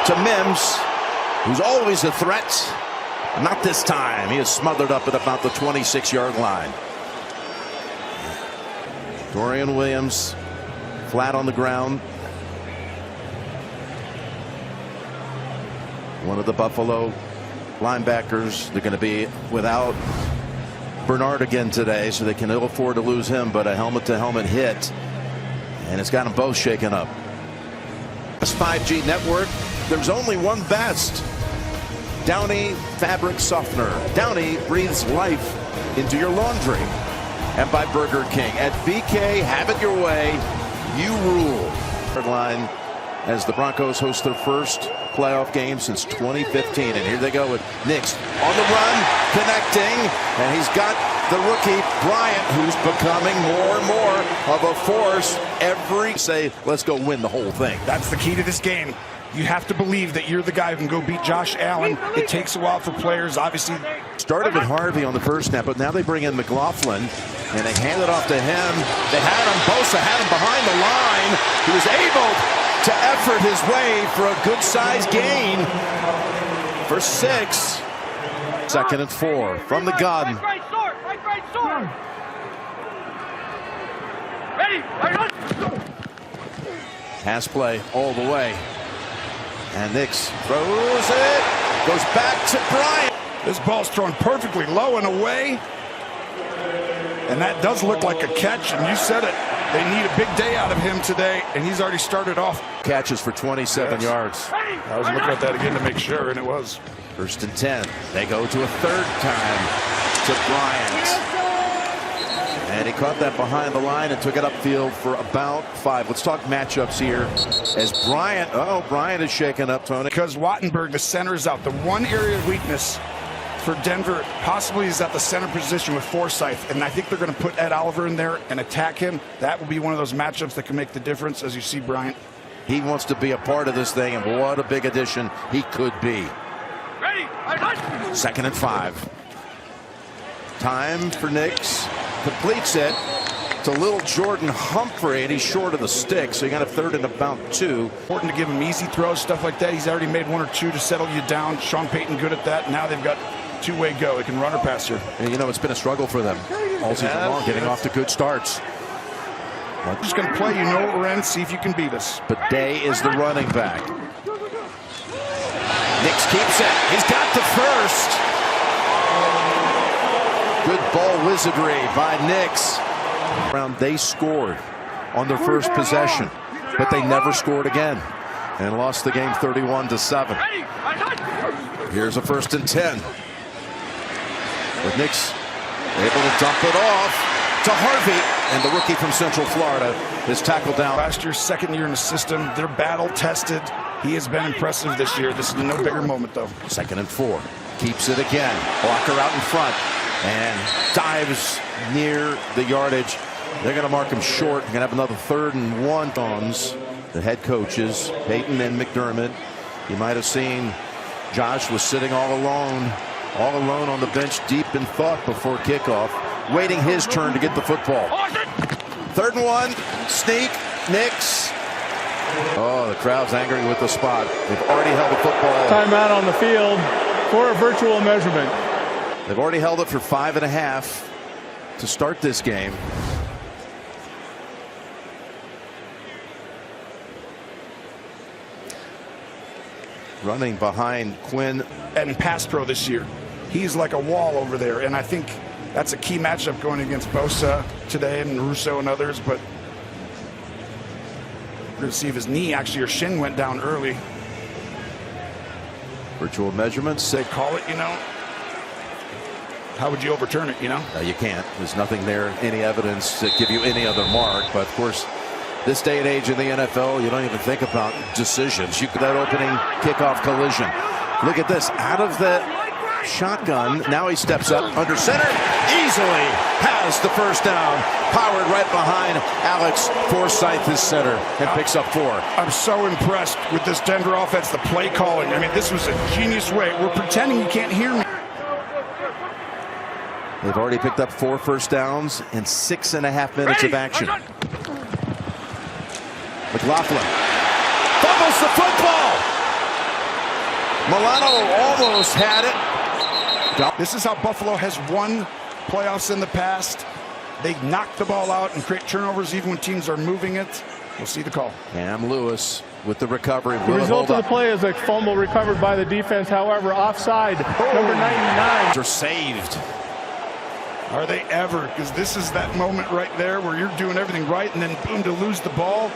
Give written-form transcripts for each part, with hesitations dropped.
to Mims, who's always a threat. Not this time. He is smothered up at about the 26-yard line. Dorian Williams flat on the ground. One of the Buffalo linebackers. They're going to be without Bernard again today, so they can ill afford to lose him, but a helmet-to-helmet hit, and it's got them both shaken up. This 5G network, there's only one best. Downy Fabric Softener. Downy breathes life into your laundry. And by Burger King. At BK, have it your way. You rule. Third line as the Broncos host their first playoff game since 2015. And here they go with Nix on the run, connecting. And he's got the rookie Bryant, who's becoming more and more of a force every say, let's go win the whole thing. That's the key to this game. You have to believe that you're the guy who can go beat Josh Allen. It takes a while for players, obviously. Started with Harvey on the first snap, but now they bring in McLaughlin, and they hand it off to him. They had him, Bosa had him behind the line. He was able to effort his way for a good-sized gain for 6. 2nd and 4 from the gun. Pass play all the way. And Nix throws it. Goes back to Bryant. This ball's thrown perfectly low and away. And that does look like a catch. And you said it. They need a big day out of him today. And he's already started off. Catches for 27 yards. I was looking at that again to make sure, and it was. 1st and 10. They go to a third time to Bryant. And he caught that behind the line and took it upfield for about 5. Let's talk matchups here as Bryant. Bryant is shaken up, Tony. Because Wattenberg, the center, is out. The one area of weakness for Denver possibly is at the center position with Forsyth. And I think they're going to put Ed Oliver in there and attack him. That will be one of those matchups that can make the difference as you see Bryant. He wants to be a part of this thing, and what a big addition he could be. 2nd and 5. Time for Nix. Completes it to little Jordan Humphrey, and he's short of the stick, so you got a 3rd and about 2. Important to give him easy throws, stuff like that. He's already made 1 or 2 to settle you down. Sean Payton good at that. Now they've got two-way go. They can run or pass here. And you know, it's been a struggle for them all season long, getting off to good starts. We're just going to play, you know what we're in, see if you can beat us. But Day is the running back. Nix keeps it. He's got the first. Good ball wizardry by Nix. They scored on their first possession, but they never scored again and lost the game 31-7. Here's a 1st and 10. With Nix able to dump it off to Harvey, and the rookie from Central Florida is tackled down. Last year, 2nd year in the system. They're battle tested. He has been impressive this year. This is no bigger moment, though. 2nd and 4. Keeps it again. Blocker out in front. And dives near the yardage. They're going to mark him short. They're going to have another 3rd and 1. The head coaches, Peyton and McDermott. You might have seen Josh was sitting all alone on the bench, deep in thought before kickoff, waiting his turn to get the football. 3rd and 1. Sneak. Nix. Oh, the crowd's angry with the spot. They've already held the football. Timeout on the field for a virtual measurement. They've already held it for 5.5 to start this game. Running behind Quinn. And pass pro this year. He's like a wall over there. And I think that's a key matchup going against Bosa today and Russo and others. But we're going to see if his knee actually or shin went down early. Virtual measurements. They call it, you know. How would you overturn it, you know? You can't. There's nothing there, any evidence to give you any other mark. But, of course, this day and age in the NFL, you don't even think about decisions. You that opening kickoff collision. Look at this. Out of the shotgun. Now he steps up under center. Easily has the first down. Powered right behind Alex Forsyth, his center, and picks up 4. I'm so impressed with this Denver offense, the play calling. I mean, this was a genius way. We're pretending you can't hear me. They've already picked up 4 first downs in 6.5 minutes of action. McLaughlin fumbles the football. Milano almost had it. This is how Buffalo has won playoffs in the past. They knock the ball out and create turnovers even when teams are moving it. We'll see the call. Cam Lewis with the recovery. The result of the play is a fumble recovered by the defense. However, offside, number 99. Are saved. Are they ever? Because this is that moment right there where you're doing everything right and then boom, to lose the ball.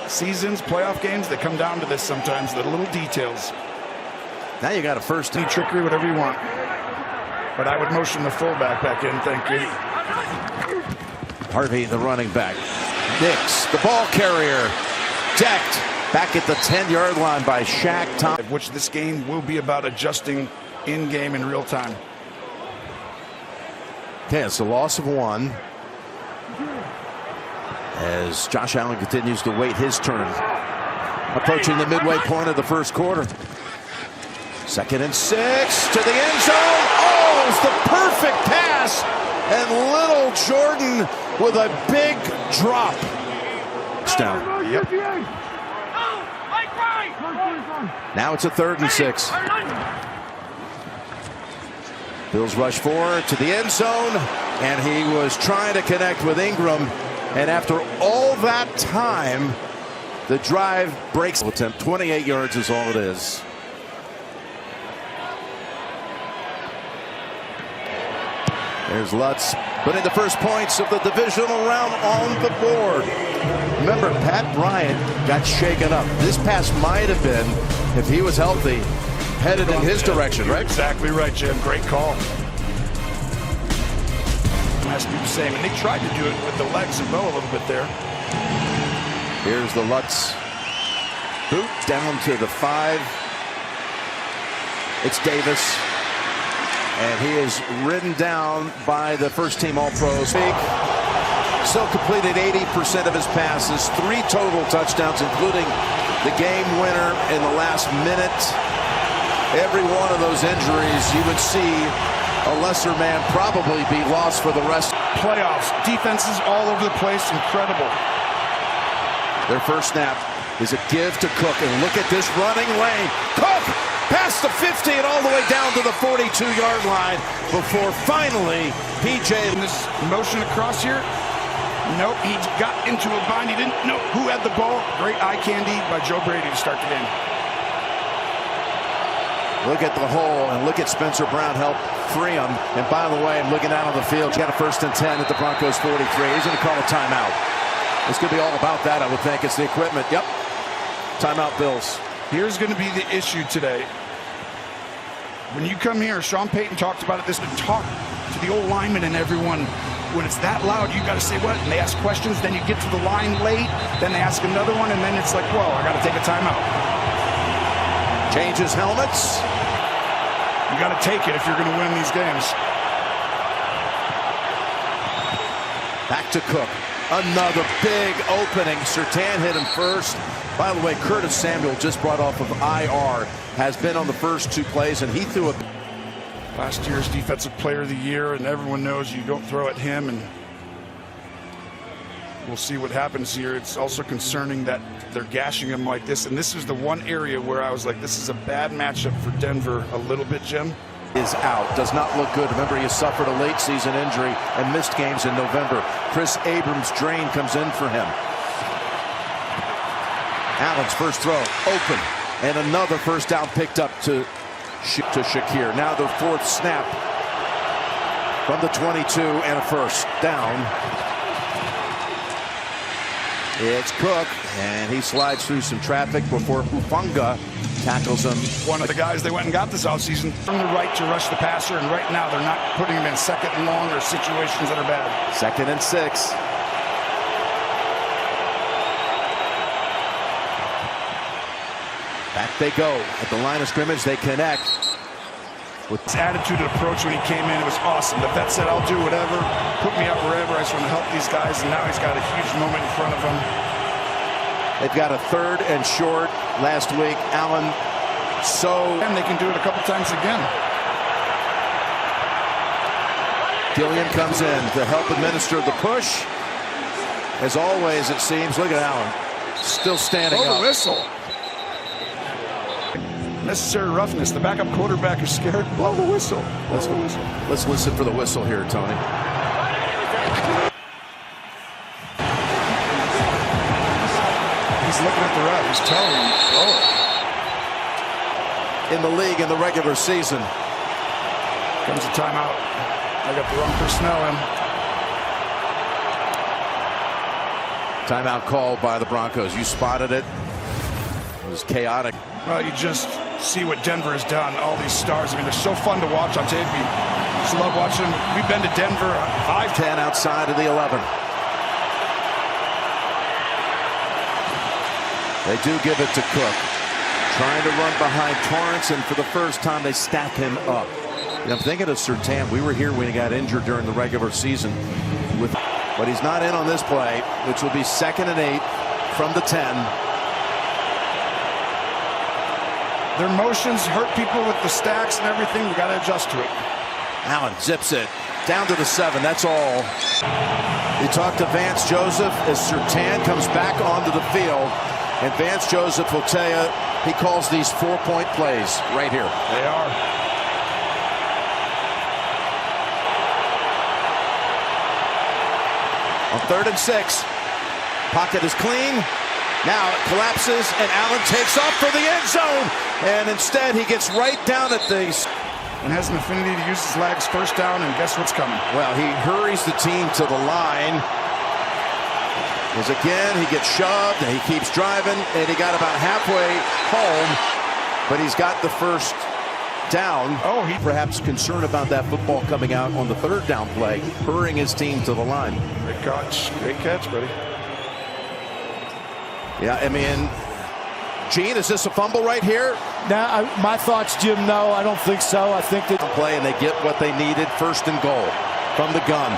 Seasons, playoff games, they come down to this sometimes, the little details. Now you got a first. Any trickery, whatever you want. But I would motion the fullback back in, thank you. Harvey, the running back. Nix, the ball carrier. Decked back at the 10-yard line by Shaq Thompson. Which this game will be about adjusting in-game in real time. Okay, it's a loss of 1. As Josh Allen continues to wait his turn. Approaching the midway point of the first quarter. 2nd and 6 to the end zone. Oh, it's the perfect pass. And little Jordan with a big drop. Touchdown. Yep. Now it's a 3rd and 6. Bills rush forward to the end zone, and he was trying to connect with Ingram. And after all that time, the drive breaks. Attempt 28 yards is all it is. There's Lutz putting the first points of the divisional round on the board. Remember, Pat Bryant got shaken up. This pass might have been, if he was healthy, headed in his direction, right? Exactly right, Jim. Great call. Has to be the same, and they tried to do it with the legs and bow a little bit there. Here's the Lutz boot down to the 5. It's Davis. And he is ridden down by the first-team All-Pros. Still completed 80% of his passes, 3 total touchdowns, including the game winner in the last minute. Every one of those injuries, you would see a lesser man probably be lost for the rest. Playoffs, defenses all over the place, incredible. Their first snap is a give to Cook, and look at this running lane. Cook past the 50 and all the way down to the 42-yard line before finally PJ. In this motion across here, nope, he got into a bind. He didn't know who had the ball. Great eye candy by Joe Brady to start the game. Look at the hole, and look at Spencer Brown help free him. And by the way, I'm looking out on the field. He's got a 1st and 10 at the Broncos 43. He's going to call a timeout. It's going to be all about that, I would think. It's the equipment. Yep. Timeout, Bills. Here's going to be the issue today. When you come here, Sean Payton talked about it, this to talk to the old linemen and everyone. When it's that loud, you got to say what? And they ask questions, then you get to the line late, then they ask another one, and then it's like, whoa, I got to take a timeout. Changes helmets. You got to take it if you're going to win these games. Back to Cook. Another big opening. Surtain hit him first. By the way, Curtis Samuel, just brought off of IR, has been on the first 2 plays, and he threw a... Last year's Defensive Player of the Year, and everyone knows you don't throw at him, and we'll see what happens here. It's also concerning that they're gashing him like this, and this is the one area where I was like, this is a bad matchup for Denver a little bit, Jim. Is out. Does not look good. Remember, he suffered a late season injury and missed games in November. Chris Abrams' drain comes in for him. Allen's first throw open, and another first down picked up to Shakir. Now the 4th snap from the 22 and a first down. It's Cook, and he slides through some traffic before Hufanga tackles him. One of the guys they went and got this offseason from the right to rush the passer, and right now they're not putting him in 2nd and long or situations that are bad. 2nd and 6. Back they go at the line of scrimmage. They connect. With his attitude and approach when he came in, it was awesome. The vet said, I'll do whatever, put me up wherever, I just want to help these guys, and now he's got a huge moment in front of him. They've got a 3rd and short last week. Allen, and they can do it a couple times again. Gillian comes in to help administer the push. As always, it seems. Look at Allen, still standing up. The whistle. Unnecessary roughness. The backup quarterback is scared. Blow the whistle. Let's listen for the whistle here, Tony. He's looking at the ref. He's telling him, blow it. In the league in the regular season. Comes a timeout. I got the wrong personnel in. Timeout called by the Broncos. You spotted it. It was chaotic. Well, you just see what Denver has done. All these stars. I mean, they're so fun to watch on tape. Just love watching them. We've been to Denver 5-10 outside of the 11. They do give it to Cook. Trying to run behind Torrance, and for the first time they stack him up. And I'm thinking of Surtain. We were here when he got injured during the regular season. But he's not in on this play, which will be 2nd and 8 from the 10. Their motions hurt people with the stacks and everything. You got to adjust to it. Allen zips it down to the 7. That's all. You talk to Vance Joseph as Surtain comes back onto the field. And Vance Joseph will tell you he calls these 4-point plays right here. They are. On 3rd and 6. Pocket is clean. Now it collapses and Allen takes off for the end zone. And instead he gets right down at the... And has an affinity to use his legs. First down, and guess what's coming? Well, he hurries the team to the line. As again, he gets shoved and he keeps driving, and he got about halfway home, but he's got the first down. Oh, he perhaps concerned about that football coming out on the 3rd down play, hurrying his team to the line. Great catch. Great catch, buddy. Yeah, I mean, Gene, is this a fumble right here? Now, my thoughts, Jim, no, I don't think so. I think that play and they get what they needed. 1st and goal from the gun.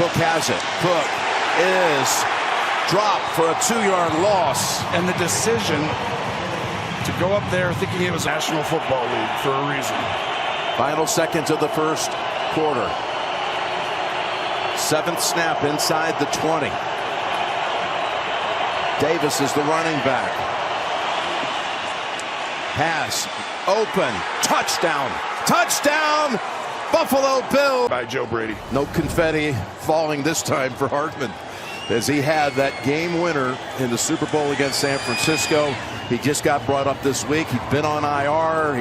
Cook has it. Cook is dropped for a 2-yard loss. And the decision to go up there thinking it was National Football League for a reason. Final seconds of the first quarter. 7th snap inside the 20. Davis is the running back. Pass open. Touchdown. Touchdown. Buffalo Bills. By Joe Brady. No confetti falling this time for Hartman, as he had that game winner in the Super Bowl against San Francisco. He just got brought up this week. He'd been on IR.